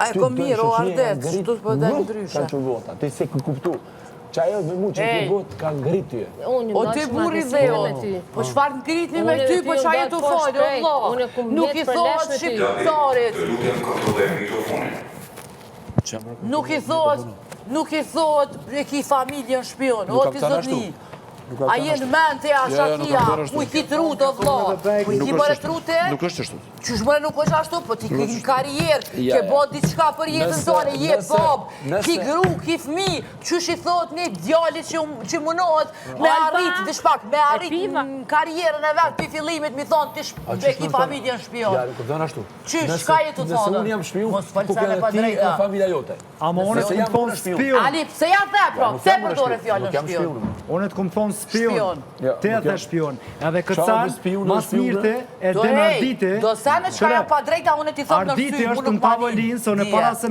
A e kom mirë, o Ardet, që tu s'po dalë ndryshe. Ka që vota, ti se ku kuptu. Qa ajo me mu që ti vot ka ngrit ty. O ty buri dhe o, po çfarë ngritni me ty, po qa jetu falë, o vla. Nuk i thot shqiptarit. Nuk i thot e ki familjen shpion, o ti zotni. A jenë mente a shakia, u i ki trut o vla. U i ki bërë trute? Nuk është ashtu. Qysh mëre nuk është ashtu, po ti ki një karierë, ke bo diçka për jetën tonë, je bab, ki gru, ki fmi, qysh i thot një djallit që munohet me arrit, dhe shpak, me arrit në karierën e vetë, për fillimit mi thonë, ti ki familjen shpion. Ja, nuk dënë ashtu. Qysh, shka jetu thonë? Nëse unë jam shpion, mos ku falcene pa ti e drejta. familja jote. Ama unë të kom thonë spion. Ali, pse ja the, pra, pse përdore fjallën shpion? Unë të kom thonë spion. Te dhe shpion. Edhe këtë sanë, mas mirëte e denardite. Do sa në qka ja pa drejta, unë ti thot në Arditi është në tavolinë, se unë para se